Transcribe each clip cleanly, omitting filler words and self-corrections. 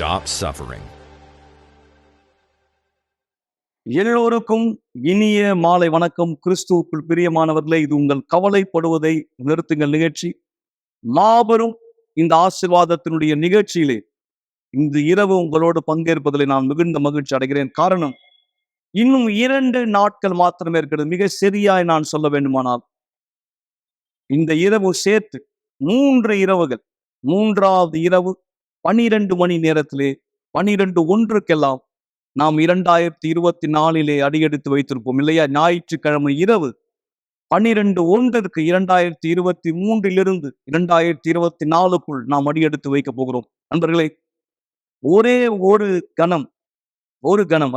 stop suffering. எல்லோருக்கும் இனிய மாலை வணக்கம். கிறிஸ்துவுக்குள் பிரியமானவர்களே, இது உங்கள் கவலைப்படுவதை நிறுத்துங்கள் நிகழ்ச்சி. மாபெரும் இந்த ஆசீர்வாதத்தினுடைய நிகழ்ச்சியிலே இந்த இரவு உங்களோடு பங்கேற்பதில் நான் மிகுந்த மகிழ்ச்சி அடைகிறேன். காரணம், இன்னும் 2 நாட்கள் மாத்திரமே இருக்கிறது. மிக சரியாய் நான் சொல்ல வேண்டுமானால் இந்த இரவு சேர்த்து 3 இரவுகள், 3வது இரவு 12 மணி நேரத்திலே 12:01 நாம் 2024 அடியெடுத்து வைத்திருப்போம் இல்லையா? ஞாயிற்றுக்கிழமை இரவு 12:01 2023 2024 நாம் அடியெடுத்து வைக்க போகிறோம். நண்பர்களே, ஒரே ஒரு கணம்,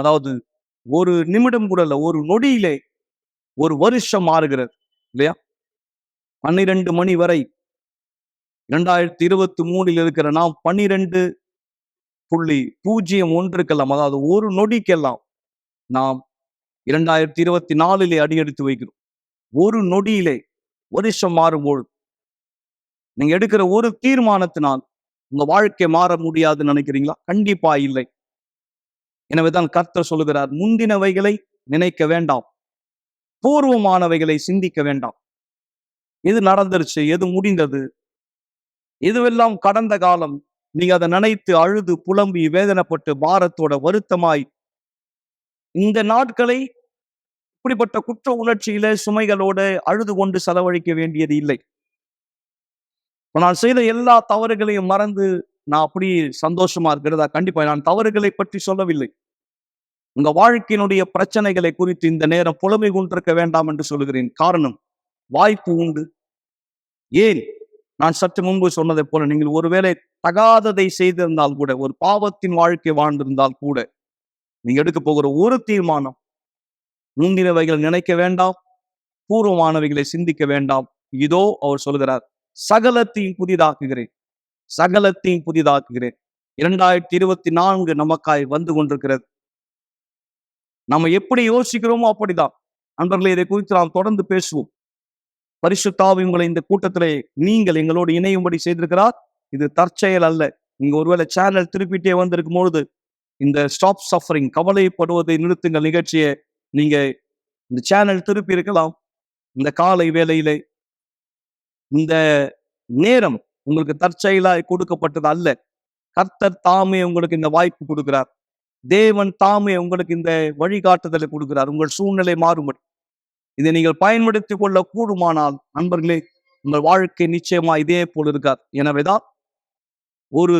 அதாவது ஒரு நிமிடம் கூட இல்ல, ஒரு நொடியிலே ஒரு வருஷம் மாறுகிறது இல்லையா? 12 மணி வரை 2023 இருக்கிற நாம் 12:01 அதாவது ஒரு நொடிக்கெல்லாம் நாம் 2024 அடியெடுத்து வைக்கிறோம். ஒரு நொடியிலே வருஷம் மாறும்போது நீங்க எடுக்கிற ஒரு தீர்மானத்தினால் உங்க வாழ்க்கை மாற முடியாதுன்னு நினைக்கிறீங்களா? கண்டிப்பா இல்லை. எனவேதான் கர்த்தர் சொல்லுகிறார், முந்தினவைகளை நினைக்க வேண்டாம், பூர்வமானவைகளை சிந்திக்க வேண்டாம். எது நடந்துருச்சு, எது முடிந்தது, எதுவெல்லாம் கடந்த காலம், நீங்க அதை நினைத்து அழுது புலம்பி வேதனைப்பட்டு பாரத்தோட வருத்தமாய் இந்த நாட்களை இப்படிப்பட்ட குற்ற உணர்ச்சியில சுமைகளோட அழுது கொண்டு செலவழிக்க வேண்டியது இல்லை. நான் செய்த எல்லா தவறுகளையும் மறந்து நான் அப்படி சந்தோஷமா இருக்கிறதா? கண்டிப்பா. நான் தவறுகளை பற்றி சொல்லவில்லை. உங்க வாழ்க்கையினுடைய பிரச்சனைகளை குறித்து இந்த நேரம் புலமை கொண்டிருக்க வேண்டாம் என்று சொல்லுகிறேன். காரணம், வாய்ப்பு உண்டு. ஏன், நான் சற்று முன்பு சொன்னதை போல, நீங்கள் ஒருவேளை தகாததை செய்திருந்தால் கூட, ஒரு பாவத்தின் வாழ்க்கை வாழ்ந்திருந்தால் கூட, நீங்க எடுக்க போகிற ஒரு தீர்மானம், முந்தினவைகள் நினைக்க வேண்டாம், பூர்வமானவைகளை சிந்திக்க வேண்டாம். இதோ அவர் சொல்கிறார், சகலத்தையும் புதிதாக்குகிறேன், சகலத்தையும் புதிதாக்குகிறேன். 2024 நமக்காய் வந்து கொண்டிருக்கிறது. நம்ம எப்படி யோசிக்கிறோமோ அப்படிதான். நண்பர்களே, இதை குறித்து நாம் தொடர்ந்து பேசுவோம். பரிசுத்த ஆவி உங்களை இந்த கூட்டத்திலே நீங்கள் எங்களோடு இணையும்படி செய்திருக்கிறார். இது தற்செயல் அல்ல. நீங்க ஒருவேளை சேனல் திருப்பிட்டே வந்திருக்கும் பொழுது இந்த ஸ்டாப் சஃபரிங், கவலைப்படுவதை நிறுத்துங்கள் நிகழ்ச்சியை நீங்க இந்த சேனல் திருப்பி இருக்கலாம். இந்த காலை வேளையிலே இந்த நேரம் உங்களுக்கு தற்செயலாய் கொடுக்கப்பட்டது அல்ல. கர்த்தர் தாமே உங்களுக்கு இந்த வாய்ப்பு கொடுக்கிறார். தேவன் தாமே உங்களுக்கு இந்த வழிகாட்டுதலை கொடுக்கிறார். உங்கள் சூழ்நிலை மாறுபடி இதை நீங்கள் பயன்படுத்திக் கொள்ள கூடுமானால் நண்பர்களே, உங்கள் வாழ்க்கை நிச்சயமா இதே போல் இருக்கார். எனவேதான் ஒரு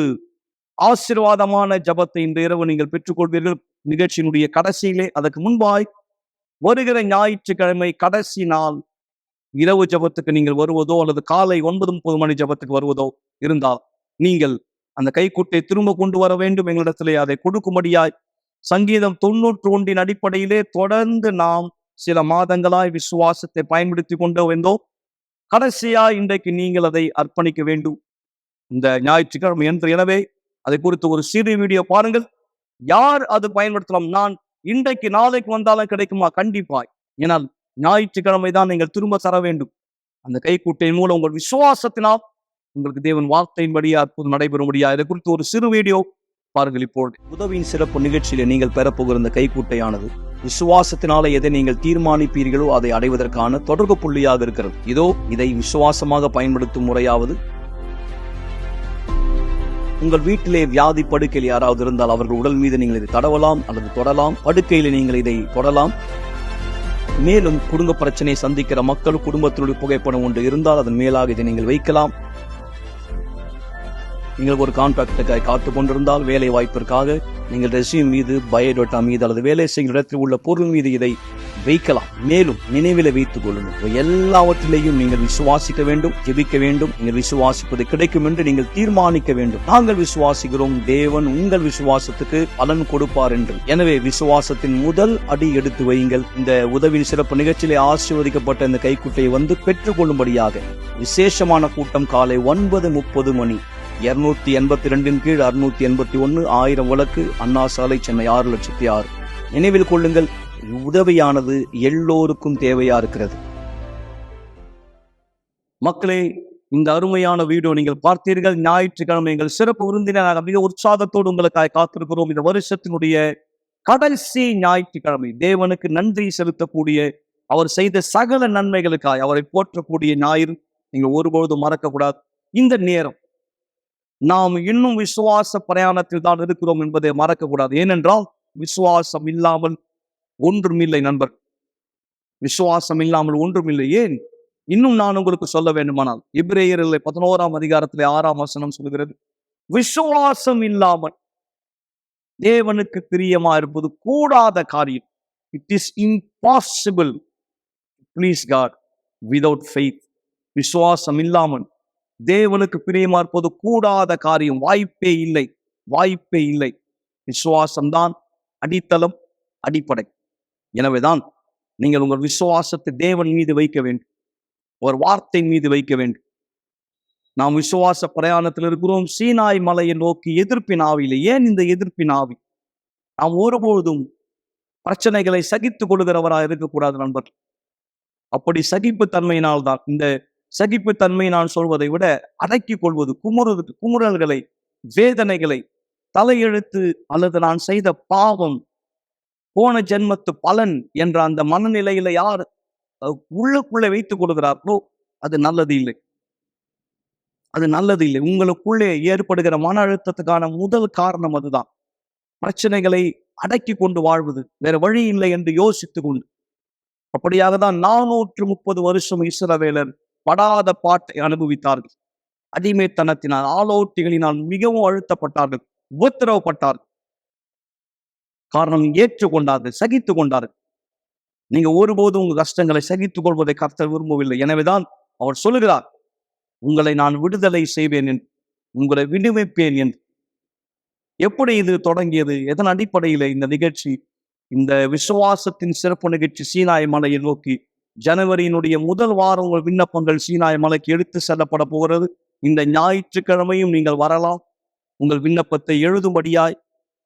ஆசீர்வாதமான ஜபத்தை இந்த இரவு நீங்கள் பெற்றுக்கொள்வீர்கள். நிகழ்ச்சியினுடைய கடைசியிலே, அதற்கு முன்பாய் வருகிற ஞாயிற்றுக்கிழமை கடைசி நாள் இரவு ஜபத்துக்கு நீங்கள் வருவதோ அல்லது காலை 9:30 மணி ஜபத்துக்கு வருவதோ இருந்தால் நீங்கள் அந்த கைக்குட்டை திரும்ப கொண்டு வர வேண்டும். எங்களிடத்திலே அதை கொடுக்கும்படியாய் சங்கீதம் 91 அடிப்படையிலே தொடர்ந்து நாம் சில மாதங்களாய் விசுவாசத்தை பயன்படுத்தி கொண்டு வந்தோம். கடைசியா இன்றைக்கு நீங்கள் அதை அர்ப்பணிக்க வேண்டும் இந்த ஞாயிற்றுக்கிழமை என்று. எனவே அதை குறித்து ஒரு சிறு வீடியோ பாருங்கள். யார் அது பயன்படுத்தலாம்? நான் இன்றைக்கு நாளைக்கு வந்தாலும் கிடைக்குமா? கண்டிப்பாய். ஏனால் ஞாயிற்றுக்கிழமை தான் நீங்கள் திரும்ப தர வேண்டும். அந்த கைக்குட்டையின் மூலம் உங்கள் விசுவாசத்தினால் உங்களுக்கு தேவன் வார்த்தையின்படி அற்புதம் நடைபெறும்படியா இதை குறித்து ஒரு சிறு வீடியோ பாருங்கள். இப்போது உதவியின் சிறப்பு நிகழ்ச்சியில நீங்கள் பெறப்போகிற இந்த கைக்குட்டையானது விசுவாசத்தினால எதை நீங்கள் தீர்மானிப்பீர்களோ அதை அடைவதற்கான தொடர்பு புள்ளியாக இருக்கிறது. இதோ இதை விசுவாசமாக பயன்படுத்தும் முறையாவது, உங்கள் வீட்டிலே வியாதி படுக்கையில் யாராவது இருந்தால் அவர்கள் உடல் மீது நீங்கள் இதை தடவலாம் அல்லது தொடலாம். படுக்கையில நீங்கள் இதை தொடலாம். மேலும் குடும்ப பிரச்சனையை சந்திக்கிற மக்கள் குடும்பத்தினுடைய புகைப்படம் ஒன்று இருந்தால் அதன் மேலாக இதை நீங்கள் வைக்கலாம். நீங்கள் ஒரு கான்ட்ராக்டுக்காக காத்து கொண்டிருந்தால், வேலை வாய்ப்பிற்காக நீங்கள் ரெஸ்யூம் மீது, பயோடேட்டா மீது அல்லது வேலை செய்யும் இடத்தில் உள்ள பொருள் மீது இதை வைக்கலாம். மேலும் நினைவில் வைத்துக் கொள்ளுங்கள், எல்லாவற்றிலேயும் நீங்கள் விசுவாசிக்க வேண்டும், ஜெபிக்க வேண்டும். நீங்கள் விசுவாசிப்பது கிடைக்கும் என்று நீங்கள் தீர்மானிக்க வேண்டும். நாங்கள் விசுவாசிக்கிறோம், தேவன் உங்கள் விசுவாசத்துக்கு பலன் கொடுப்பார் என்று. எனவே விசுவாசத்தின் முதல் அடி எடுத்து வையுங்கள். இந்த உதவியின் சிறப்பு நிகழ்ச்சியிலே ஆசீர்வதிக்கப்பட்ட இந்த கைக்குட்டையை வந்து பெற்றுக் கொள்ளும்படியாக விசேஷமான கூட்டம் காலை 9:30 மணி 282 கீழ் 681 1000 விளக்கு, அண்ணா சாலை, சென்னை 6,06,000. நினைவில் கொள்ளுங்கள், உதவியானது எல்லோருக்கும் தேவையா இருக்கிறது. மக்களே, இந்த அருமையான வீடியோ நீங்கள் பார்த்தீர்கள். ஞாயிற்றுக்கிழமை எங்கள் சிறப்பு விருந்தினராக மிக உற்சாகத்தோடு உங்களுக்காக காத்திருக்கிறோம். இந்த வருஷத்தினுடைய கடைசி ஞாயிற்றுக்கிழமை தேவனுக்கு நன்றி செலுத்தக்கூடிய, அவர் செய்த சகல நன்மைகளுக்காய் அவரை போற்றக்கூடிய ஞாயிறு. நீங்கள் ஒருபொழுதும் மறக்கக்கூடாது. இந்த நேரம் நாம் இன்னும் விசுவாச பிரயாணத்தில் தான் இருக்கிறோம் என்பதை மறக்கக்கூடாது. ஏனென்றால் விசுவாசம் இல்லாமல் ஒன்றுமில்லை நண்பர். விசுவாசம் இல்லாமல் ஒன்றுமில்லை. ஏன் இன்னும் நான் உங்களுக்கு சொல்ல வேண்டுமானால், எபிரேயரில் 11ஆம் அதிகாரத்திலே 6ஆம் வசனம் சொல்கிறது, விசுவாசம் இல்லாமல் தேவனுக்கு பிரியமா இருப்பது கூடாத காரியம். It is impossible please God without faith. விசுவாசம் இல்லாமல் தேவனுக்கு பிரியமா இருப்பது கூடாத காரியம். வாய்ப்பே இல்லை, வாய்ப்பே இல்லை. விசுவாசம்தான் அடித்தளம், அடிப்படை. எனவேதான் நீங்கள் உங்கள் விசுவாசத்தை தேவன் மீது வைக்க வேண்டும், ஒரு வார்த்தை மீது வைக்க வேண்டும். நாம் விசுவாச பிரயாணத்தில் இருக்கிறோம். சீனாய் மலையை நோக்கி எதிர்ப்பின் ஆவியிலே. ஏன் இந்த எதிர்ப்பின் ஆவி? நாம் ஒருபொழுதும் பிரச்சனைகளை சகித்துக் கொள்கிறவராக இருக்கக்கூடாது நண்பர். அப்படி சகிப்பு தன்மையினால் தான், இந்த சகிப்பு தன்மை நான் சொல்வதை விட அடக்கிக் கொள்வது, குமுறல்களை, வேதனைகளை, தலையெழுத்து அல்லது நான் செய்த பாவம், போன ஜென்மத்து பலன் என்ற அந்த மனநிலையில யார் உள்ளுக்குள்ளே வைத்துக் கொள்கிறார்களோ அது நல்லது இல்லை, அது நல்லது இல்லை. உங்களுக்குள்ளே ஏற்படுகிற மன அழுத்தத்துக்கான முதல் காரணம் அதுதான். பிரச்சனைகளை அடக்கி கொண்டு வாழ்வது, வேற வழி இல்லை என்று யோசித்துக் கொண்டு. அப்படியாக தான் 430 வருஷம் இஸ்ரவேலர் படாத பாட்டை அனுபவித்தார்கள். அடிமைத்தனத்தினால், ஆலோட்டிகளினால் மிகவும் அழுத்தப்பட்டார்கள், உபத்திரவப்பட்டார்கள். காரணம் ஏற்றுக்கொண்டார்கள், சகித்துக் கொண்டார்கள். நீங்க ஒருபோதும் உங்க கஷ்டங்களை சகித்துக் கொள்வதை கர்த்தர் விரும்பவில்லை. எனவேதான் அவர் சொல்லுகிறார், உங்களை நான் விடுதலை செய்வேன் என்று, உங்களை விடுவிப்பேன் என்று. எப்படி இது தொடங்கியது? எதன் அடிப்படையில் இந்த நிகழ்ச்சி, இந்த விசுவாசத்தின் சிறப்பு நிகழ்ச்சி சீனாய் மலையை நோக்கி ஜனவரியினுடைய முதல் வாரம் உங்கள் விண்ணப்பங்கள் சீனாய் மலைக்கு எடுத்து செல்லப்பட போகிறது. இந்த ஞாயிற்றுக்கிழமையும் நீங்கள் வரலாம். உங்கள் விண்ணப்பத்தை எழுதும்படியாய்,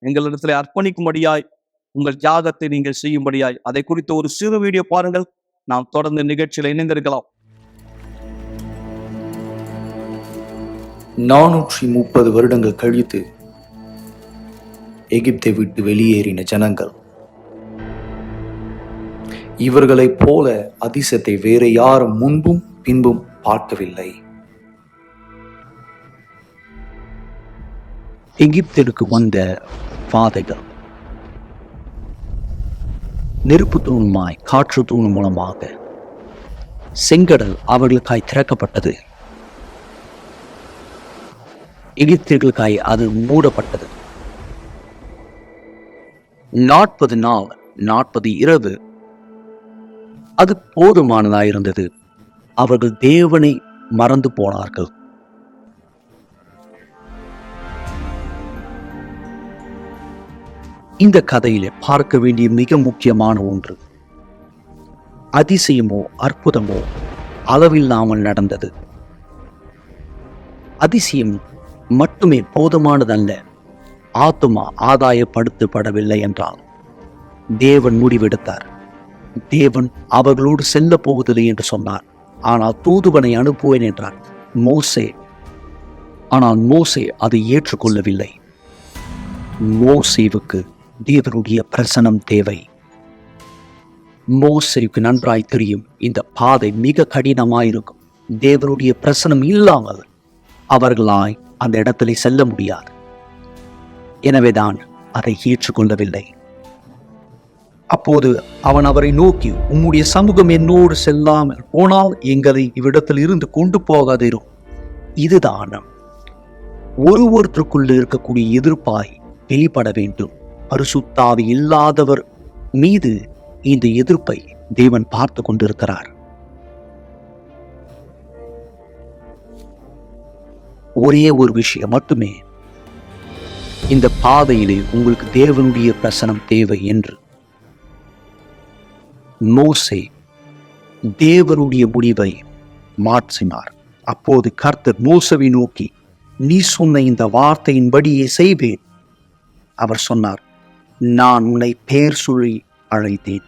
எங்களிடத்தில் அர்ப்பணிக்கும்படியாய், உங்கள் தியாகத்தை நீங்கள் செய்யும்படியாய். அதை குறித்த ஒரு சிறு வீடியோ பாருங்கள். நாம் தொடர்ந்து நிகழ்ச்சியில் இணைந்திருக்கலாம். 430 வருடங்கள் கழித்து எகிப்தை விட்டு வெளியேறின ஜனங்கள், இவர்களைப் போல அதிசயத்தை வேற யாரும் முன்பும் பின்பும் பார்க்கவில்லை. எகிப்திற்கு வந்த பாதைகள் நெருப்பு தூணுமாய் காற்று தூண் மூலமாக செங்கடல் அவர்களுக்காய் திறக்கப்பட்டது. எகிப்தியர்களுக்காய் அது மூடப்பட்டது. 40 நாள் 40 இரவு அது போதுமானதாயிருந்தது. அவர்கள் தேவனை மறந்து போனார்கள். இந்த கதையிலே பார்க்க வேண்டிய மிக முக்கியமான ஒன்று, அதிசயமோ அற்புதமோ அளவில்லாமல் நடந்தது. அதிசயம் மட்டுமே போதுமானதல்ல. ஆத்துமா ஆதாயப்படுத்தப்படவில்லை என்றால் தேவன் முடிவெடுத்தார். தேவன் அவர்களோடு செல்ல போவதில்லை என்று சொன்னார். ஆனால் தூதுவனை அனுப்புவேன் என்றார் மோசே. ஆனால் மோசே அதை ஏற்றுக்கொள்ளவில்லை. மோசேவுக்கு தேவனுடைய பிரசனம் தேவை. மோசேவுக்கு நன்றாய் தெரியும், இந்த பாதை மிக கடினமாயிருக்கும். தேவனுடைய பிரசனம் இல்லாமல் அவர்களாய் அந்த இடத்திலே செல்ல முடியாது. எனவேதான் அதை ஏற்றுக்கொள்ளவில்லை. அப்போது அவன் அவரை நோக்கி, உம்முடைய சமூகம் என்னோடு செல்லாமல் போனால் எங்களை இவ்விடத்தில் இருந்து கொண்டு போகாதிரும். இதுதான் ஒருவருக்குள்ள இருக்கக்கூடிய எதிர்ப்பாய் வெளிப்பட வேண்டும். பரிசுத்த ஆவி இல்லாதவர் மீது இந்த எதிர்ப்பை தேவன் பார்த்து கொண்டிருக்கிறார். ஒரே ஒரு விஷயம் மட்டுமே, இந்த பாதையிலே உங்களுக்கு தேவனுடைய பிரசனம் தேவை என்று. மோசே தேவனுடைய முடிவை மாற்றினார். அப்போது கர்த்தர் மோசேவை நோக்கி, நீ சொன்ன இந்த வார்த்தையின்படியே செய்வேன். அவர் சொன்னார், நான் உன்னை பெயர் சொல்லி அழைத்தேன்.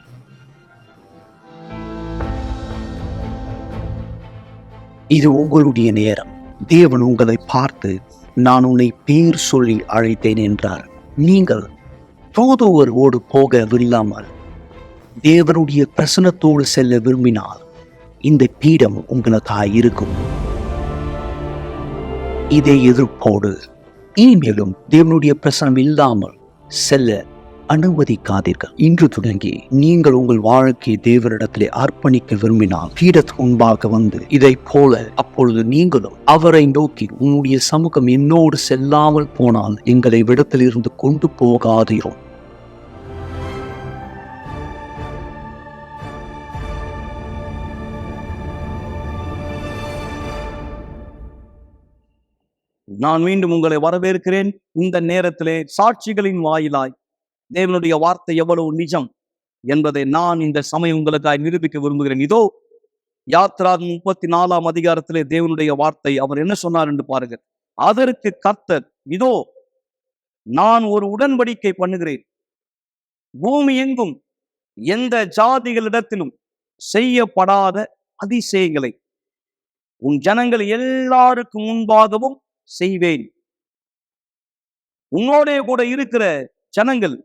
இது உங்களுடைய நேரம். தேவன் உங்களை பார்த்து, நான் உன்னை பேர் சொல்லி அழைத்தேன் என்றார். நீங்கள் தூதுவரோடு போக வில்லாமல் தேவனுடைய பிரசனத்தோடு செல்ல விரும்பினால் இந்த பீடம் உங்களுக்காக இருக்கும். இதை எதிர்ப்போடு இனிமேலும் தேவனுடைய பிரசனம் இல்லாமல் செல்ல அனுமதிக்காதீர்கள். இன்று தொடங்கி நீங்கள் உங்கள் வாழ்க்கையை தேவனிடத்திலே அர்ப்பணிக்க விரும்பினால் பீடத்துக்கு முன்பாக வந்து இதை போல அப்பொழுது நீங்களும் அவரை நோக்கி, உன்னுடைய சமூகம் என்னோடு செல்லாமல் போனால் எங்களை விடத்தில் இருந்து கொண்டு போகாதீரும். நான் மீண்டும் உங்களை வரவேற்கிறேன். இந்த நேரத்திலே சாட்சிகளின் வாயிலாய் தேவனுடைய வார்த்தை எவ்வளவு நிஜம் என்பதை நான் இந்த சமயம் உங்களுக்காக நிரூபிக்க விரும்புகிறேன். இதோ யாத்ராகமம் 34 அதிகாரத்திலே தேவனுடைய வார்த்தை அவர் என்ன சொன்னார் என்று பாருங்கள். அதற்கு கர்த்தர், இதோ நான் ஒரு உடன்படிக்கை பண்ணுகிறேன், பூமி எங்கும் எந்த ஜாதிகளிடத்திலும் செய்யப்படாத அதிசயங்களை உன் ஜனங்கள் எல்லாருக்கும் முன்பாகவும் செய்வேன். உன்னோடே கூட இருக்கிற ஜனங்கள்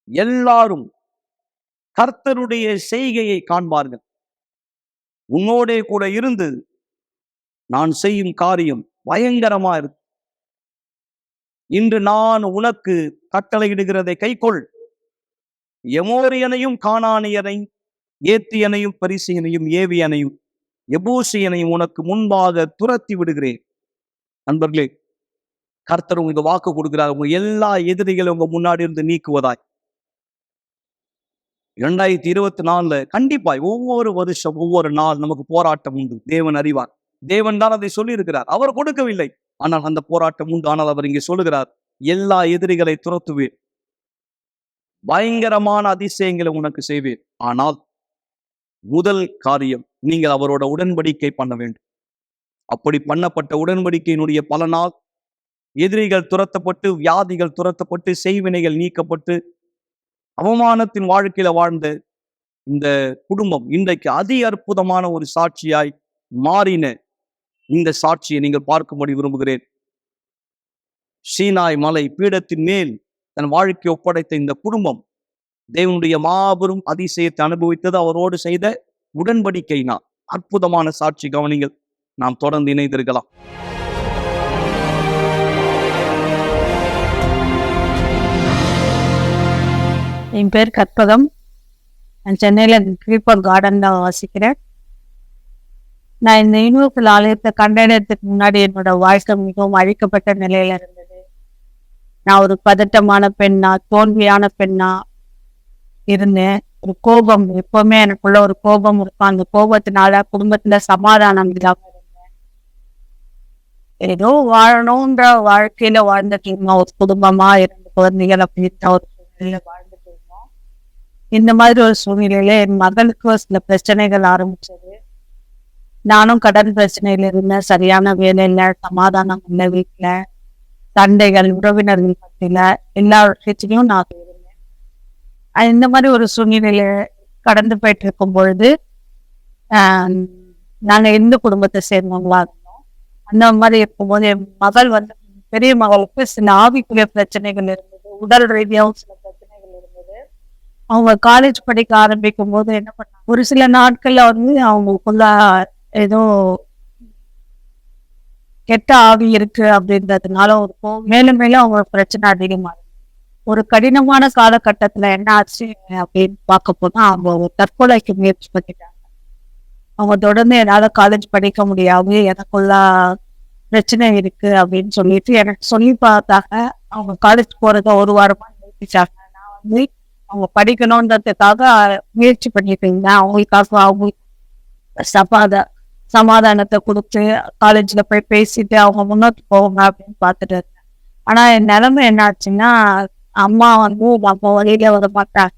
எல்லாரும் கர்த்தருடைய செய்கையை காண்பார்கள். உன்னோடே கூட இருந்து நான் செய்யும் காரியம் பயங்கரமா இருக்கும். இன்று நான் உனக்கு கட்டளையிடுகிறதை கைக்கொள். எமோரியனையும் கானானியனையும் ஏத்தியனையும் பரிசியனையும் ஏவியனையும் எபூசியனையும் உனக்கு முன்பாக துரத்தி விடுகிறேன். நண்பர்களே, கர்த்தர் உங்களுக்கு வாக்கு கொடுக்கிறார், உங்க எல்லா எதிரிகளும் உங்க முன்னாடி இருந்து நீக்குவதாய். 2024 கண்டிப்பாய் ஒவ்வொரு வருஷம் ஒவ்வொரு நாள் நமக்கு போராட்டம் உண்டு. தேவன் அறிவார். தேவன் தான் அதை சொல்லி இருக்கிறார். அவர் கொடுக்கவில்லை, ஆனால் அந்த போராட்டம் உண்டு. ஆனால் அவர் இங்கே சொல்லுகிறார், எல்லா எதிரிகளை துரத்துவேன், பயங்கரமான அதிசயங்களை உனக்கு செய்வேன். ஆனால் முதல் காரியம், நீங்கள் அவரோட உடன்படிக்கை பண்ண வேண்டும். அப்படி பண்ணப்பட்ட உடன்படிக்கையினுடைய பலனால் எதிரிகள் துரத்தப்பட்டு, வியாதிகள் துரத்தப்பட்டு, செய்வினைகள் நீக்கப்பட்டு, அவமானத்தின் வாழ்க்கையில வாழ்ந்த இந்த குடும்பம் இன்றைக்கு அதி அற்புதமான ஒரு சாட்சியாய் மாறின இந்த சாட்சியை நீங்கள் பார்க்கும்படி விரும்புகிறேன். சீனாய் மலை பீடத்தின் மேல் தன் வாழ்க்கை ஒப்படைத்த இந்த குடும்பம் தேவனுடைய மாபெரும் அதிசயத்தை அனுபவித்தது அவரோடு செய்த உடன்படிக்கையினால். அற்புதமான சாட்சி, கவனிங்கள். நாம் தொடர்ந்து இணைந்திருக்கலாம். என் பேர் கற்பகம். நான் சென்னையில் கிரீப்பர் கார்டன்ல வாசிக்கிறேன். நான் இந்த யூனிவர்சல் ஆலயத்தை கண்டனத்துக்கு முன்னாடி என்னோட வாழ்க்கை மிகவும் அழிக்கப்பட்ட நிலையில இருந்தது. நான் ஒரு பதட்டமான பெண்ணா, தோல்வியான பெண்ணா இருந்தேன். ஒரு கோபம், எப்பவுமே எனக்குள்ள ஒரு கோபம் இருக்கும். அந்த கோபத்தினால குடும்பத்துல சமாதானம் இல்லாம இருந்தேன். ஏதோ வாழணும்ன்ற வாழ்க்கையில வாழ்ந்துட்டு இருந்தோம். ஒரு குடும்பமா 2 குழந்தைகள் அப்படின்ற ஒரு சூழ்நிலையில வாழ்ந்துட்டு இருந்தோம். இந்த மாதிரி ஒரு சூழ்நிலையில என் மகளுக்கு சில பிரச்சனைகள் ஆரம்பிச்சது. நானும் கடன் பிரச்சனையில இருந்தேன். சரியான வேலையில, சமாதானம் இல்லை, வீட்டுல சண்டைகள், உறவினர்கள் மத்தியில, எல்லா விஷயத்திலையும் நான் இருந்தேன். இந்த மாதிரி ஒரு சூழ்நிலையில கடந்து போயிட்டு இருக்கும் பொழுது நாங்க இந்து குடும்பத்தை சேர்ந்தவங்களா இருந்தோம். அந்த மாதிரி இருக்கும்போது என் மகள் பெரிய மகளுக்கு சில ஆவிக்குரிய பிரச்சனைகள் இருந்தது, உடல் ரீதியாகவும் சில பிரச்சனைகள் இருந்தது. அவங்க காலேஜ் படிக்க ஆரம்பிக்கும் போது என்ன பண்ணாங்க, ஒரு சில நாட்கள்ல அவங்களுக்குள்ள ஏதோ கெட்ட ஆவி இருக்கு அப்படின்றதுனால மேலும் மேலும் அவங்க பிரச்சனை அதிகமா இருக்கு. ஒரு கடினமான காலகட்டத்துல என்ன ஆச்சு அப்படின்னு பார்க்க போனா அவங்க ஒரு தற்கொலைக்கு முயற்சி பண்ணிட்டாங்க. அவங்க தொடர்ந்து என்னால காலேஜ் படிக்க முடியாது, எனக்குள்ள பிரச்சனை இருக்கு அப்படின்னு சொல்லிட்டு எனக்கு சொல்லி பார்த்தாங்க. அவங்க காலேஜ் போறத 1 வாரமா நிறுத்திச்சாங்க. நான் அவங்க படிக்கணும்ன்றதுக்காக முயற்சி பண்ணிட்டு இருந்தேன். அவங்களுக்காக அவங்க சமாதானத்தை கொடுத்து காலேஜ்ல போய் பேசிட்டு அவங்க முன்னோக்கி போவாங்க அப்படின்னு பார்த்துட்டு இருந்தேன். ஆனா என் நிலைமை என்ன ஆச்சுன்னா, அம்மா நம்ம வழியில வர மாட்டாங்க,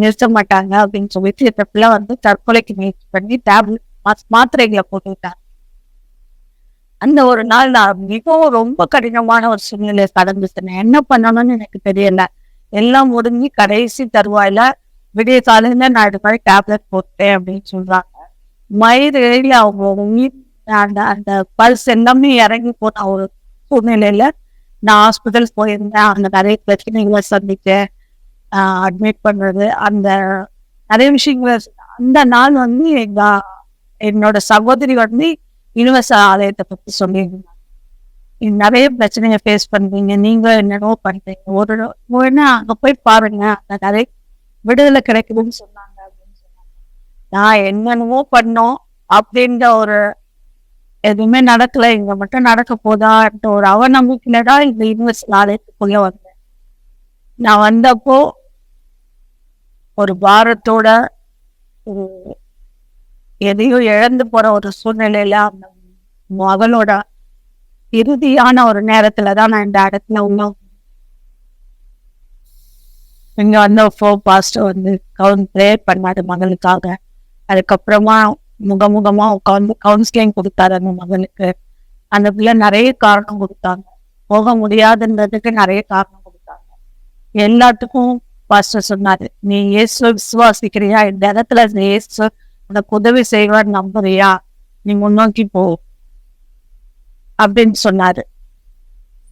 நிறுத்த மாட்டாங்க அப்படின்னு சொல்லிட்டு இந்த பிள்ளை தற்கொலைக்கு முயற்சி பண்ணி மாத்திரைகளை போட்டுவிட்டாங்க. அந்த ஒரு நாள் நான் மிகவும் ரொம்ப கடினமான ஒரு சூழ்நிலையை கடந்துட்டேன். என்ன பண்ணணும்னு எனக்கு தெரியல. எல்லாம் முடிஞ்சு கடைசி தருவாயில விடிய காலையில நான் இது மாதிரி டேப்லெட் போட்டேன் அப்படின்னு சொல்றாங்க. மயிரில் அவங்க அந்த அந்த பல்ஸ் எல்லாமே இறங்கி போன ஒரு சூழ்நிலையில நான் ஹாஸ்பிட்டல் போயிருந்தேன். அங்க நிறைய பிரச்சனைகளை சந்திச்சேன். அட்மிட் பண்றது அந்த நிறைய விஷயங்களை அந்த நாள் வந்து என்னோட சகோதரி வந்து யுனிவர்சல் ஆலயத்தை பத்தி சொல்லியிருந்தாங்க. நிறைய பிரச்சனையை ஃபேஸ் பண்றீங்க, நீங்க என்னென்னோ பண்றீங்க, ஒரு அங்க போய் பாருங்க, அந்த நிறைய விடுதலை கிடைக்குதுன்னு சொன்னாங்க அப்படின்னு சொன்னாங்க. நான் என்னென்னவோ பண்ணோம் அப்படின்ற ஒரு எதுவுமே நடக்கல, இங்க மட்டும் நடக்க போதான்ற ஒரு அவநம்பிக்கையில தான் இந்த யுனிவர்சல் ஆலயத்துக்குள்ள வந்தேன். நான் வந்தப்போ ஒரு பாரத்தோட ஒரு எதையும் இழந்து போற ஒரு சூழ்நிலையில அந்த மகளோட இறுதியான ஒரு நேரத்துலதான் நான் இந்த இடத்துல இங்க வந்து பாஸ்டர் வந்து ப்ரேயர் பண்ணாரு மகளுக்காக. அதுக்கப்புறமா முகமுகமா உட்காந்து கவுன்சிலிங் கொடுத்தாரு அந்த மகளுக்கு. அந்த பிள்ளை நிறைய காரணம் கொடுத்தாங்க, போக முடியாதுன்றதுக்கு நிறைய காரணம் கொடுத்தாங்க. எல்லாத்துக்கும் பாஸ்டர் சொன்னாரு, நீ இயேசுவை விசுவாசிக்கிறியா, இந்த இடத்துல இயேசு உனக்கு உதவி செய்வார் நம்புறியா, நீ முன்னோக்கி போ அப்படின்னு சொன்னாரு.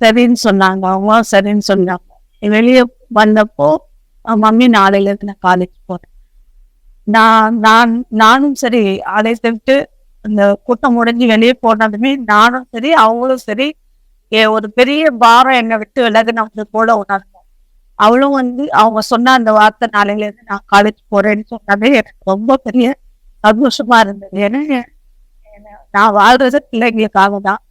சரின்னு சொன்னாங்க, அவங்க சரின்னு சொன்னாங்க. வெளியே வந்தப்போ மம்மி நாளையில இருந்து நான் காலேஜ் போறேன். நானும் சரி, ஆலயத்தை விட்டு இந்த கூட்டம் முடிஞ்சு வெளியே போனதுமே நானும் சரி அவங்களும் சரி ஒரு பெரிய பாரம் என்னை விட்டு விலகுனது போல உணர்ந்தேன். அவளும் வந்து அவங்க சொன்ன அந்த வார்த்தை நாளையில இருந்து நான் காலேஜ் போறேன்னு சொன்னதே எனக்கு ரொம்ப பெரிய சந்தோஷமா இருந்தது. ஏன்னா நான் வாழ்றது பிள்ளைங்களுக்காக தான்.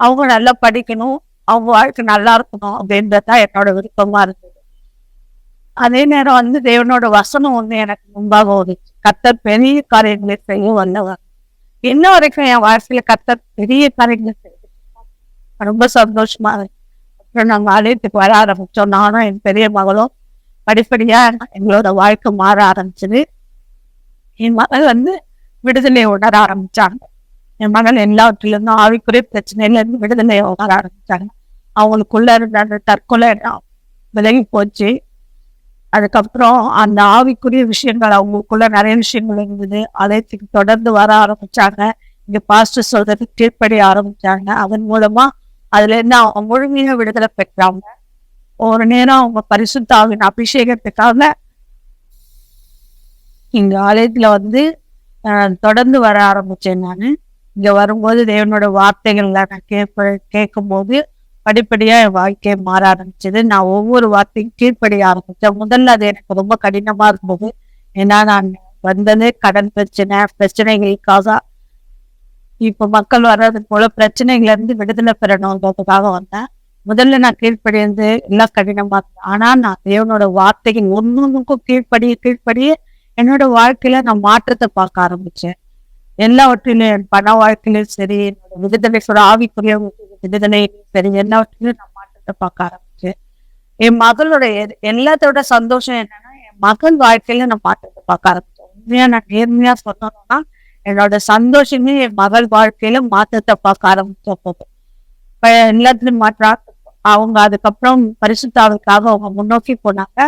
அவங்க நல்லா படிக்கணும், அவங்க வாழ்க்கை நல்லா இருக்கணும் அப்படின்றதான் என்னோட விருப்பமா இருந்தது. அதே நேரம் வந்து தேவனோட வசனம் ஒண்ணு எனக்கு முன்பாக வந்துச்சு, கர்த்தர் பெரிய காரியங்களை செய்ய வந்தவர். இன்ன வரைக்கும் என் வாழ்க்கையில கர்த்தர் பெரிய காரியங்களை செய்ய ரொம்ப சந்தோஷமா இருக்கு. அப்புறம் நாங்க ஆலயத்துக்கு வர ஆரம்பிச்சோம். நானும் என் பெரிய மகளும் படிப்படியா எங்களோட வாழ்க்கை மாற ஆரம்பிச்சது. என் மகள் வந்து விடுதலை உணர ஆரம்பிச்சாங்க. என் மகள் எல்லாவற்றிலிருந்தும் ஆவிக்குரிய பிரச்சனையில இருந்து விடுதலை உணர ஆரம்பிச்சாங்க. அவங்களுக்குள்ள இருந்த அந்த தற்கொலை விலகி போச்சு. அதுக்கப்புறம் அந்த ஆவிக்குரிய விஷயங்கள் அவங்களுக்குள்ள நிறைய விஷயங்கள் இருந்தது. ஆலயத்துக்கு தொடர்ந்து வர ஆரம்பிச்சாங்க. இங்க பாஸ்டர் சொல்றது கீழ்ப்படிய ஆரம்பிச்சாங்க. அதன் மூலமா அதுல இருந்து அவங்க முழுமையாக விடுதலை பெற்றாங்க. ஒரு நேரம் அவங்க பரிசுத்த ஆவியின் அபிஷேகத்துக்காக இங்க ஆலயத்துல வந்து தொடர்ந்து வர ஆரம்பிச்சேன். நான் இங்க வரும்போது தேவனோட வார்த்தைகள்ல நான் கேட்கும் போது படிப்படியா என் வாழ்க்கையை மாற ஆரம்பிச்சது. நான் ஒவ்வொரு வார்த்தையும் கீழ்ப்படிய ஆரம்பிச்சேன். முதல்ல அது எனக்கு ரொம்ப கடினமா இருந்தது. ஏன்னா நான் வந்தது கடன் பிரச்சனைகளுக்காக. இப்ப மக்கள் வர்றது போல பிரச்சனைகள்ல இருந்து விடுதலை பெறணுன்றதுக்காக வந்தேன். முதல்ல நான் கீழ்ப்படிந்து எல்லாம் கடினமா இருந்தேன். ஆனா நான் தேவனோட வார்த்தைகள் ஒன்னொன்னுக்கும் கீழ்ப்படிய என்னோட வாழ்க்கையில நான் மாற்றத்தை பார்க்க ஆரம்பிச்சேன். எல்லாவற்றிலும் என் பண வாழ்க்கையிலும் சரி, என்னோட விடுதலை ஆவிக்குரிய விடுதலையிலும் சரி, எல்லாவற்றிலும் நான் மாற்றத்தை பார்க்க ஆரம்பிச்சேன். என் மகளோட எல்லாத்தோட சந்தோஷம் என்னன்னா, என் மகள் வாழ்க்கையில நான் மாற்றத்தை பார்க்க ஆரம்பிச்சேன். உண்மையா நான் நேர்மையா சொல்லணும்னா என்னோட சந்தோஷமே என் மகள் வாழ்க்கையில மாற்றத்தை பார்க்க ஆரம்பிச்சப்போ எல்லாத்துலயும் அவங்க அதுக்கப்புறம் பரிசுத்தாவுக்காக அவங்க முன்னோக்கி போனாங்க.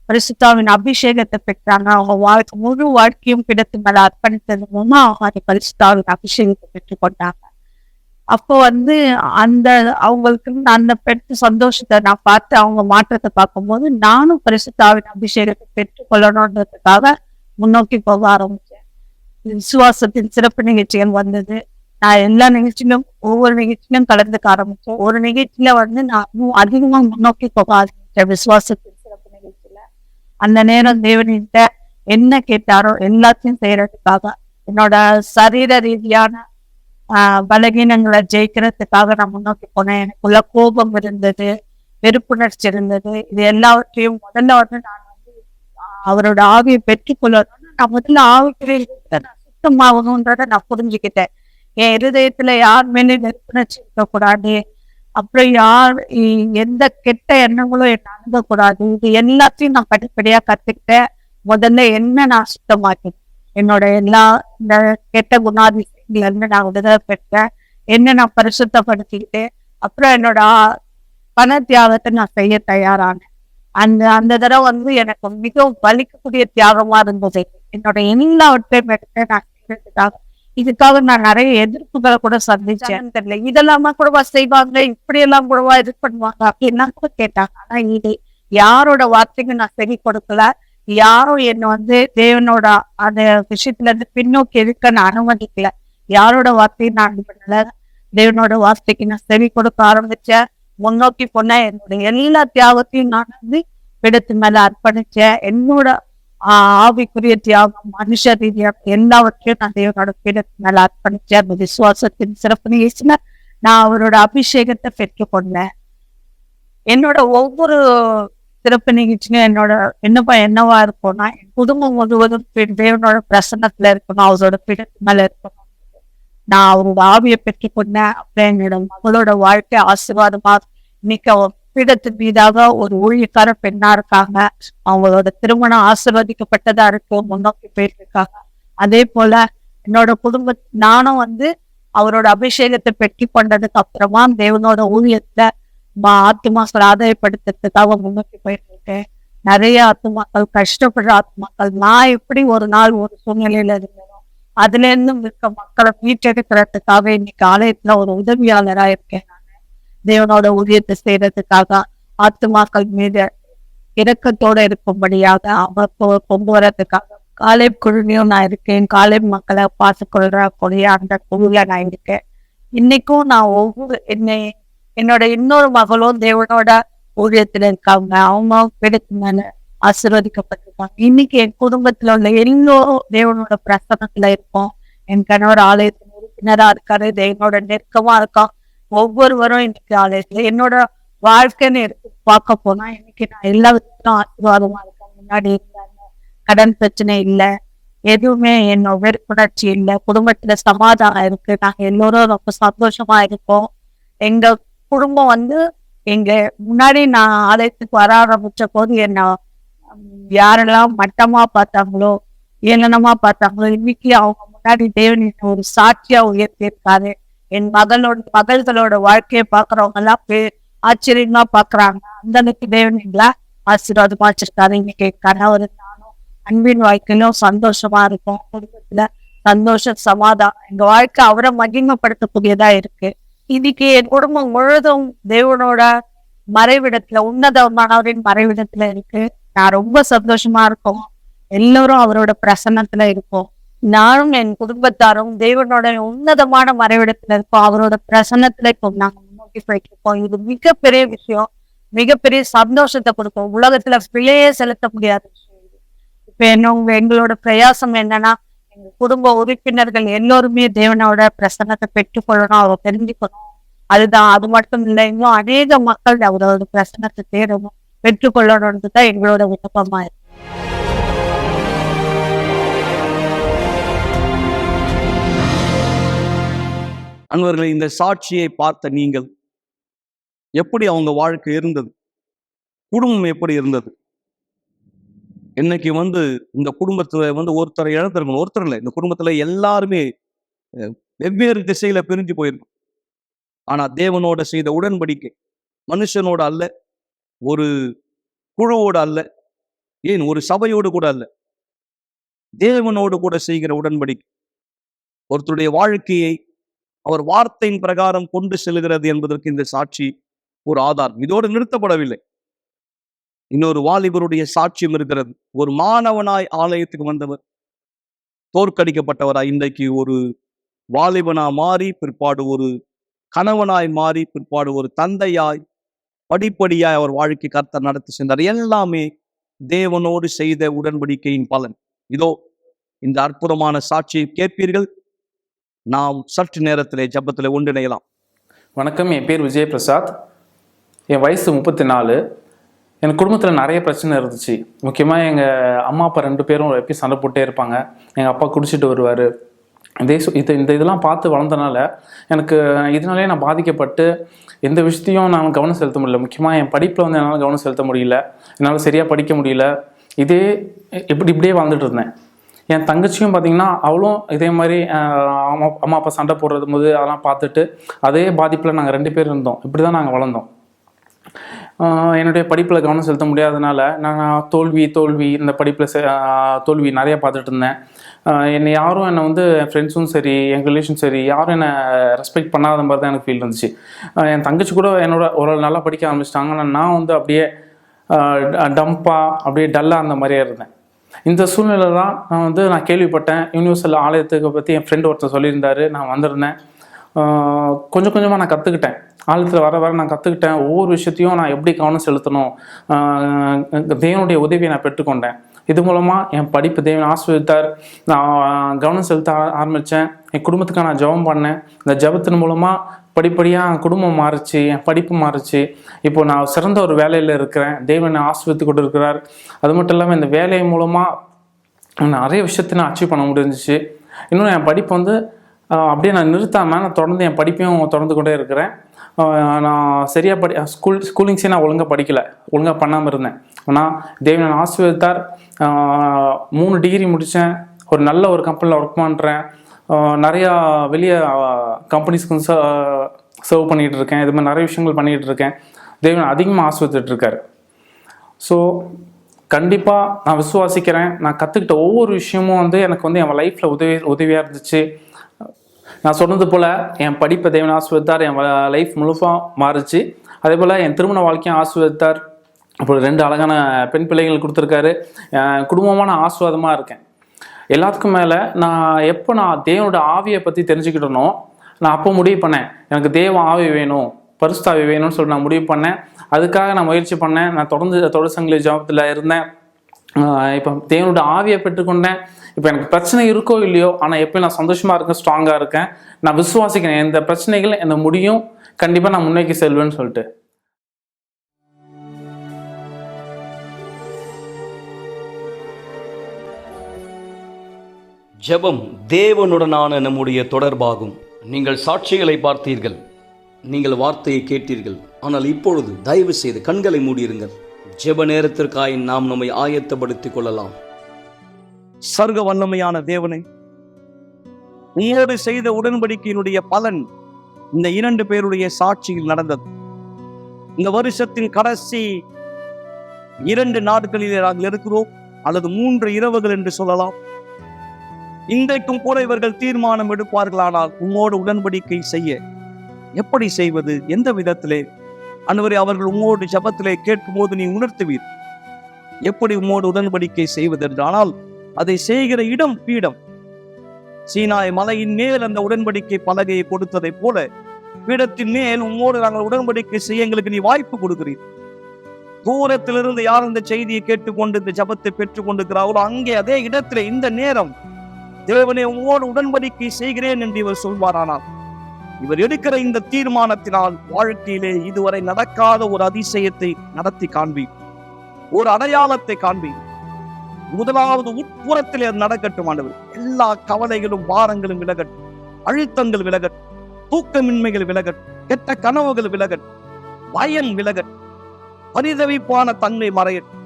பரிசுத்தாவின் அபிஷேகத்தை பெற்றாங்க. அவங்க முழு வாழ்க்கையும் கிடத்து மேல அர்ப்பணித்தது மூலமா அவங்க அந்த பரிசுத்தாவின் அபிஷேகத்தை பெற்றுக்கொண்டாங்க. அப்போ வந்து அந்த அவங்களுக்கு அந்த பெற்ற சந்தோஷத்தை நான் பார்த்து அவங்க மாற்றத்தை பார்க்கும்போது நானும் பரிசுத்தாவின் அபிஷேகத்தை பெற்றுக்கொள்ளணுன்றதுக்காக முன்னோக்கி போக ஆரம்பிச்சேன். விசுவாசத்தின் சிறப்பு நிகழ்ச்சிகள் வந்தது. நான் எல்லா நிகழ்ச்சியிலும் ஒவ்வொரு நிகழ்ச்சியிலும் கலந்துக்க ஆரம்பிச்சேன். ஒரு நிகழ்ச்சியில வந்து நான் இன்னும் அதிகமா முன்னோக்கி போக ஆரம்பிச்சேன் விசுவாசத்தின் சிறப்பு நிகழ்ச்சியில. அந்த நேரம் தேவனிட்ட என்ன கேட்டாரோ எல்லாத்தையும் செய்யறதுக்காக, என்னோட சரீர ரீதியான பலகீனங்களை ஜெயிக்கிறதுக்காக நான் முன்னோக்கி போனேன். எனக்குள்ள கோபம் இருந்தது, வெறுப்புணர்ச்சி இருந்தது. இது எல்லாவற்றையும் முதல்ல வந்து நான் வந்து அவரோட ஆவியை பெற்றுக்கொள்ளணும்னு நான் முதல்ல ஆவிக்குரிய நான் சுத்தமாகணுன்றத நான் புரிஞ்சுக்கிட்டேன். என் இருதயத்துல யார் மேலே வெறுப்புணர்ச்சி இருக்கக்கூடாது, அப்புறம் எந்த கெட்ட எண்ணங்களும் என்ன அணுகக்கூடாது. இது எல்லாத்தையும் நான் படிப்படியா கத்துக்கிட்டேன். முதல்ல என்ன நான் சுத்தமாக்கினேன், என்னோட எல்லா இந்த கெட்ட குணாதிசயங்கள்ல இருந்து நான் விடுதலை பெற்றேன். என்ன நான் பரிசுத்தப்படுத்திக்கிட்டேன். அப்புறம் என்னோட பண தியாகத்தை நான் செய்ய தயாரானேன். அந்த தடவை வந்து எனக்கு மிகவும் வலிக்கக்கூடிய தியாகமா இருந்தது. என்னோட எல்லாவற்றையும் எடுத்து நான் செய்யறதுக்காக இதுக்காக நான் நிறைய எதிர்ப்புகளை கூட சந்திச்சேன். தெரியல இதெல்லாமா கூடவா செய்வாங்க, இப்படி எல்லாம் கூடவா இது பண்ணுவாங்க அப்படின்னா கூட கேட்டாங்க. ஆனா இது யாரோட வார்த்தைக்கு நான் செவி கொடுக்கல. யாரும் என்ன தேவனோட அந்த விஷயத்துல இருந்து பின்னோக்கி இருக்க நான் அனுமதிக்கல. யாரோட வார்த்தையும் நான் இது பண்ணல. தேவனோட வார்த்தைக்கு நான் செவி கொடுக்க ஆரம்பிச்சேன். முன்னோக்கி போன என்னோட எல்லா தியாகத்தையும் நான் பிடத்து மேல அர்ப்பணிச்சேன். என்னோட ஆவிக்குரிய தியாகம், மனுஷ ரீதியாக எல்லாவற்றையும் நான் தேவனோட பீடத்து மேல அர்ப்பணிச்சேன். அந்த விசுவாசத்தின் சிறப்பு நிகழ்ச்சியில நான் அவரோட அபிஷேகத்தை பெற்றுக்கொண்டேன். என்னோட ஒவ்வொரு சிறப்பு நிகழ்ச்சியும் என்னோட என்னவா இருக்கும்னா, என் குடும்பம் முழுவதும் தேவனோட பிரசன்னத்துல இருக்கணும், அவரோட பீடத்து மேல இருக்கணும். நான் அவரோட ஆவியை பெற்றுக்கொண்டேன். அப்புறம் என்னோட மகளோட வாழ்க்கை ஆசீர்வாதமா இன்னைக்கு பீடத்தின் மீதாக ஒரு ஊழியக்கார பெண்ணா இருக்காங்க. அவங்களோட திருமணம் ஆசீர்வதிக்கப்பட்டதா இருக்கு, முன்னோக்கி போயிட்டு இருக்காங்க. அதே போல என்னோட குடும்ப நானும் அவரோட அபிஷேகத்தை பெற்றி கொண்டதுக்கு அப்புறமா தேவனோட ஊழியத்துல ஆத்துமாக்கள் ஆதாயப்படுத்துறதுக்காக முன்னோக்கி போயிட்டு இருக்கேன். நிறைய ஆத்துமாக்கள், கஷ்டப்படுற ஆத்துமாக்கள், நான் எப்படி ஒரு நாள் ஒரு சூழ்நிலையில இருந்தேனோ அதுல இருந்து இருக்க மக்களை மீட்டெடுக்கிறதுக்காக இன்னைக்கு ஆலயத்துல ஒரு உதவியாளரா இருக்கேன். தேவனோட ஊழியத்தை செய்யறதுக்காக ஆத்துமாக்கள் மீது இரக்கத்தோட இருக்கும்படியாக அவர் கொண்டு வர்றதுக்காக காலேப் குழுவிலும் நான் இருக்கேன். காலேப் மக்களை பார்த்துக்கொள்றக்கூடிய அந்த குழுல நான் இருக்கேன். இன்னைக்கும் நான் என்னோட இன்னொரு மகளும் தேவனோட ஊழியத்துல இருக்காங்க. அவங்க பிடித்து மேல ஆசீர்வதிக்கப்பட்டிருக்காங்க. இன்னைக்கு என் குடும்பத்துல உள்ள எல்லோரும் தேவனோட பிரசனத்துல இருக்கோம். என் கணவர் ஆலயத்தின் உறுப்பினரா இருக்காரு, தேவனோட நெருக்கமா இருக்கான். ஒவ்வொருவரும் இன்னைக்கு ஆலயத்துல என்னோட வாழ்க்கைன்னு எடுத்து பார்க்க போனா இன்னைக்கு நான் எல்லா விதத்திலும் ஆசீர்வாதமா இருக்கேன். முன்னாடி இருந்தாங்க, கடன் பிரச்சனை இல்லை, எதுவுமே என்னோட வெறுப்புணர்ச்சி இல்லை, குடும்பத்துல சமாதானம் இருக்கு, நாங்க எல்லோரும் ரொம்ப சந்தோஷமா இருக்கோம். எங்க குடும்பம் எங்க முன்னாடி நான் ஆலயத்துக்கு வர ஆரம்பிச்ச போது என்ன யாரெல்லாம் மட்டமா பார்த்தாங்களோ, ஏளனமா பார்த்தாங்களோ, இன்னைக்கு அவங்க முன்னாடி தேவன் ஒரு சாட்சியா உயர்த்தியிருக்காரு. என் மகள்களோட வாழ்க்கையை பாக்குறவங்க எல்லாம் ஆச்சரியமா பாக்குறாங்க. அந்த அளவுக்கு தேவன் எங்களை ஆசீர்வாதமா வச்சிருக்காரு. இன்னைக்கு கணவர் நானும் அன்பின் வாழ்க்கையிலும் சந்தோஷமா இருக்கும். குடும்பத்துல சந்தோஷம், சமாதானம், எங்க வாழ்க்கை அவரை மகிமைப்படுத்தக்கூடியதா இருக்கு. இன்னைக்கு என் குடும்பம் முழுதும் தேவனோட மறைவிடத்துல, உன்னதமானவரின் மறைவிடத்துல இருக்கு. நான் ரொம்ப சந்தோஷமா இருக்கோம். எல்லோரும் அவரோட பிரசன்னத்துல இருக்கோம். நானும் என் குடும்பத்தாரும் தேவனோட உன்னதமான மறைவிடத்துல இருக்கோம். அவரோட பிரசன்னத்துல இப்போ நாங்க முன்னோக்கி போயிட்டு இருக்கோம். இது மிகப்பெரிய விஷயம், மிகப்பெரிய சந்தோஷத்தை கொடுக்கும். உலகத்துல விலையே செலுத்த முடியாத விஷயம் இது. இப்ப எங்களோட பிரயாசம் என்னன்னா, எங்க குடும்ப உறுப்பினர்கள் எல்லோருமே தேவனோட பிரசன்னத்தை பெற்றுக்கொள்ளணும், அவரை தெரிஞ்சுக்கணும். அதுதான், அது மட்டும் இல்லை, இன்னும் அநேக மக்கள் அவரோட பிரசன்னத்தை தேடணும், பெற்றுக்கொள்ளணும்னு தான் எங்களோட விண்ணப்பமா இருக்கு. அன்பர்களே, இந்த சாட்சியை பார்த்த நீங்கள் எப்படி அவங்க வாழ்க்கை இருந்தது, குடும்பம் எப்படி இருந்தது? இன்னைக்கு இந்த குடும்பத்துல ஒருத்தரை இழந்திருக்கணும், ஒருத்தர் இல்லை, இந்த குடும்பத்துல எல்லாருமே வெவ்வேறு திசையில பிரிஞ்சு போயிருக்கும். ஆனா தேவனோட செய்த உடன்படிக்கை மனுஷனோட அல்ல, ஒரு குழுவோட அல்ல, ஏன் ஒரு சபையோடு கூட அல்ல, தேவனோடு கூட செய்கிற உடன்படிக்கை ஒருத்தருடைய வாழ்க்கையை அவர் வார்த்தையின் பிரகாரம் கொண்டு செல்கிறது என்பதற்கு இந்த சாட்சி ஒரு ஆதாரம். இதோடு நிறுத்தப்படவில்லை, இன்னொரு வாலிபருடைய சாட்சியம் இருக்கிறது. ஒரு மாணவனாய் ஆலயத்துக்கு வந்தவர், தோற்கடிக்கப்பட்டவராய் இன்றைக்கு ஒரு வாலிபனா மாறி, பிற்பாடு ஒரு கணவனாய் மாறி, பிற்பாடு ஒரு தந்தையாய், படிப்படியாய் அவர் வாழ்க்கை கர்த்தர் நடத்தி சென்றார். எல்லாமே தேவனோடு செய்த உடன்படிக்கையின் பலன். இதோ இந்த அற்புதமான சாட்சியை கேட்பீர்கள். நாம் சற்று நேரத்திலே ஜெபத்திலே ஒன்றிணையலாம். வணக்கம், என் பேர் விஜய் பிரசாத். என் வயசு 34. என் குடும்பத்தில் நிறைய பிரச்சனை இருந்துச்சு. முக்கியமாக எங்கள் அம்மா அப்பா 2 பேரும் எப்பயும் சண்டை போட்டே இருப்பாங்க. எங்கள் அப்பா குடிச்சிட்டு வருவார். இந்த இதெல்லாம் பார்த்து வளர்ந்தனால எனக்கு இதனாலே நான் பாதிக்கப்பட்டு எந்த விஷயத்தையும் நான் கவனம் செலுத்த முடியல. முக்கியமாக என் படிப்பில் என்னால் கவனம் செலுத்த முடியல, என்னால் சரியாக படிக்க முடியல. இப்படியே வாழ்ந்துட்டு இருந்தேன். என் தங்கச்சியும் பார்த்தீங்கன்னா அவளும் இதே மாதிரி அம்மா அப்பா சண்டை போடுறது போது அதெல்லாம் பார்த்துட்டு அதே பாதிப்பில் நாங்கள் 2 பேர் இருந்தோம். இப்படி தான் நாங்கள் வளர்ந்தோம். என்னுடைய படிப்பில் கவனம் செலுத்த முடியாதனால நான் தோல்வி இந்த படிப்பில் தோல்வி நிறையா பார்த்துட்டு இருந்தேன். என்னை யாரும் என்னை வந்து என் ஃப்ரெண்ட்ஸும் சரி, என் ரிலேஷன் சரி, யாரும் என்னை ரெஸ்பெக்ட் பண்ணாத மாதிரி தான் எனக்கு ஃபீல் இருந்துச்சு. என் தங்கச்சி கூட என்னோட ஒரு நல்லா படிக்க ஆரம்பிச்சிட்டாங்க. ஆனால் நான் வந்து அப்படியே டம்பாக அப்படியே டல்லாக அந்த மாதிரியே இருந்தேன். இந்த சூழ்நிலை தான் நான் கேள்விப்பட்டேன். யூனிவர்சல் ஆலயத்துக்கு பற்றி என் ஃப்ரெண்டு ஒருத்தர் சொல்லியிருந்தார். நான் வந்திருந்தேன். கொஞ்சம் கொஞ்சமாக நான் கற்றுக்கிட்டேன். ஆழத்தில் வர நான் கற்றுக்கிட்டேன். ஒவ்வொரு விஷயத்தையும் நான் எப்படி கவனம் செலுத்தணும், தேவனுடைய உதவியை நான் பெற்றுக்கொண்டேன். இது மூலமாக என் படிப்பு தேவன் ஆசீர்வதித்தார். நான் கவனம் செலுத்த ஆரம்பித்தேன். என் குடும்பத்துக்காக நான் ஜெபம் பண்ணேன். இந்த ஜெபத்தின் மூலமாக படிப்படியாக என் குடும்பம் மாறுச்சு, என் படிப்பு மாறுச்சு. இப்போ நான் சிறந்த ஒரு வேலையில் இருக்கிறேன். தேவனை ஆசீர்வதித்து கொண்டு இருக்கிறார். அது மட்டும் இல்லாமல் இந்த வேலை மூலமாக நிறைய விஷயத்தை நான் அச்சீவ் பண்ண முடிஞ்சிச்சு. இன்னும் என் படிப்பு வந்து அப்படியே நான் நிறுத்தாமல் நான் தொடர்ந்து என் படிப்பையும் தொடர்ந்து கொண்டே இருக்கிறேன். நான் சரியாக ஸ்கூலிங்ஸே நான் ஒழுங்காக படிக்கலை, ஒழுங்காக பண்ணாமல் இருந்தேன். ஆனால் தேவன் ஆசீர்வதித்தார். 3 டிகிரி முடித்தேன். ஒரு நல்ல ஒரு கம்பெனியில் ஒர்க் பண்ணுறேன். நிறையா வெளியே கம்பெனிஸ்க்கு வந்து சர்வ் பண்ணிகிட்டு இருக்கேன். இது மாதிரி நிறைய விஷயங்கள் பண்ணிகிட்டு இருக்கேன். தேவன் அதிகமாக ஆசீர்வதிச்சிட்ருக்காரு. ஸோ கண்டிப்பாக நான் விசுவாசிக்கிறேன். நான் கற்றுக்கிட்ட ஒவ்வொரு விஷயமும் வந்து எனக்கு வந்து என் லைஃப்பில் உதவியாக இருந்துச்சு. நான் சொன்னது போல் என் படிப்பை தேவன் ஆசீர்வதித்தார். என் லைஃப் முழுசாக மாறுச்சு. அதே போல் என் திருமண வாழ்க்கையும் ஆசீர்வதித்தார். இப்போ 2 அழகான பெண் பிள்ளைகள் கொடுத்துருக்காரு. குடும்பமான ஆசீர்வாதமாக இருக்கேன். எல்லாத்துக்கும் மேலே நான் தேவனோட ஆவியை பற்றி தெரிஞ்சுக்கிட்டனோ நான் அப்போ முடிவு பண்ணேன், எனக்கு தேவ ஆவி வேணும், பரிசுத்தாவி வேணும்னு சொல்லி நான் முடிவு பண்ணேன். அதுக்காக நான் முயற்சி பண்ணேன். நான் தொடர்ந்து தொழிற்சங்க ஜபத்தில் இருந்தேன். இப்போ தேவனோட ஆவியை பெற்றுக்கொண்டேன். இப்போ எனக்கு பிரச்சனை இருக்கோ இல்லையோ, ஆனால் எப்போ நான் சந்தோஷமாக இருக்கேன், ஸ்ட்ராங்காக இருக்கேன். நான் விசுவாசிக்கிறேன் எந்த பிரச்சனைகள் என்ன முடியும், கண்டிப்பாக நான் முன்னேக்கி செல்வேன்னு சொல்லிட்டு. ஜெபம் தேவனுடனான நம்முடைய தொடர்பாகும். நீங்கள் சாட்சிகளை பார்த்தீர்கள், நீங்கள் வார்த்தையை கேட்டீர்கள். ஆனால் இப்பொழுது தயவு செய்து கண்களை மூடியிருங்கள். ஜெப நேரத்திற்காய் நாம் நம்மை ஆயத்தப்படுத்திக் கொள்ளலாம். சர்வ வல்லமையான தேவனே, உங்களோடு செய்த உடன்படிக்கையினுடைய பலன் இந்த 2 பேருடைய சாட்சியில் நடந்தது. இந்த வருஷத்தின் கடைசி 2 நாட்களிலே நாங்கள் இருக்கிறோம், அல்லது 3 இரவுகள் என்று சொல்லலாம். இன்றைக்கும் கூட இவர்கள் தீர்மானம் எடுப்பார்களானால் உம்மோடு உடன்படிக்கை செய்ய எப்படி செய்வது, எந்த விதத்திலே அன்றுவரை அவர்கள் உம்மோடு ஜபத்திலே கேட்கும் போது நீ உணர்த்துவீர் எப்படி உம்மோடு உடன்படிக்கை செய்வது என்று. ஆனால் அதை செய்கிற இடம் பீடம். சீனாய் மலையின் மேல் அந்த உடன்படிக்கை பலகையை கொடுத்ததை போல பீடத்தின் மேல் உம்மோடு நாங்கள் உடன்படிக்கை செய்ய எங்களுக்கு நீ வாய்ப்பு கொடுக்கிறீர். தூரத்திலிருந்து யார் இந்த செய்தியை கேட்டுக்கொண்டு இந்த ஜபத்தை பெற்றுக் கொண்டிருக்கிறார்களோ அங்கே அதே இடத்திலே இந்த நேரம் தேவனே உம்மோடு உடன்படிக்கை செய்கிறேன் என்று இவர் சொல்வாரானால், இவர் எடுக்கிற இந்த தீர்மானத்தினால் வாழ்க்கையிலே இதுவரை நடக்காத ஒரு அதிசயத்தை நடத்தி காண்பி, ஒரு அடையாளத்தை காண்பி. முதலாவது உட்புறத்திலே அது நடக்கட்டும் ஆண்டவர். எல்லா கவலைகளும் பாரங்களும் விலகட்டும், அழுத்தங்கள் விலகட்டும், தூக்கமின்மைகள் விலகட்டும், கெட்ட கனவுகள் விலகட்டும், பயம் விலகட்டும், பரிதவிப்பான தன்மை மறையட்டும்.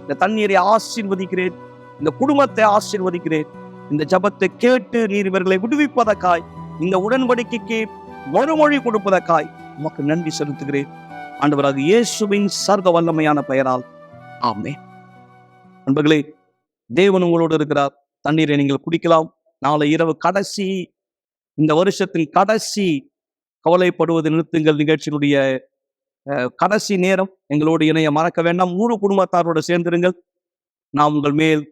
இந்த தண்ணீரை ஆசீர்வதிக்கிறேன், இந்த குடும்பத்தை ஆசீர்வதிக்கிறேன். இந்த ஜபத்தை கேட்டு நீர் இவர்களை விடுவிப்பதற்காய், இந்த உடன்படிக்கைக்கு மறுமொழி கொடுப்பதற்காய் உமக்கு நன்றி செலுத்துகிறேன் ஆண்டவராக இயேசுவின் சர்வ வல்லமையான பெயரால் ஆமென். நண்பர்களே, தேவன் உங்களோடு இருக்கிறார். தண்ணீரை நீங்கள் குடிக்கலாம். நாளை இரவு கடைசி, இந்த வருஷத்தின் கடைசி கவலைப்படுவது நிறுத்துங்கள் நிகழ்ச்சியினுடைய கடைசி நேரம். எங்களோடு இணைய மறக்க வேண்டாம். 3 குடும்பத்தாரோடு சேர்ந்திருங்கள். நாம் உங்கள் மேல்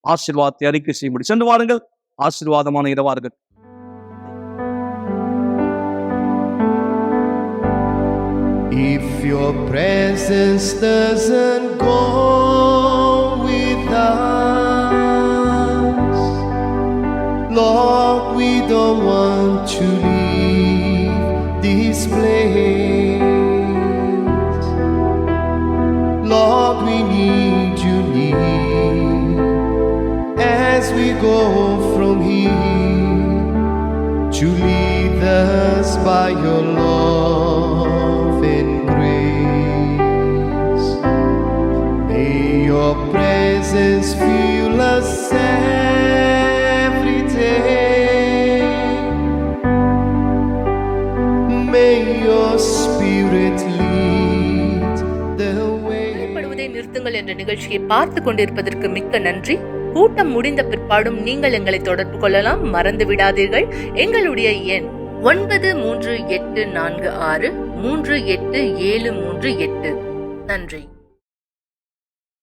ஆசீர்வாதத்தை அறிக்கை செய்ய முடியும். சென்று வாருங்கள். ஆசீர்வாதமான இரவார்கள். If your presence doesn't go with us, Lord, we don't want to leave this place. Lord, we need you near as we go from here, to lead us by your love and grace. May your presence fill us every day. May your spirit lead the பாடுவதை நிறுத்துங்கள் என்ற நிகழ்ச்சியை பார்த்து கொண்டிருப்பதற்கு மிக்க நன்றி. கூட்டம் முடிந்த பிற்பாடும் நீங்கள் எங்களை தொடர்பு கொள்ளலாம். மறந்து விடாதீர்கள், எங்களுடைய எண் 9384638738. நன்றி.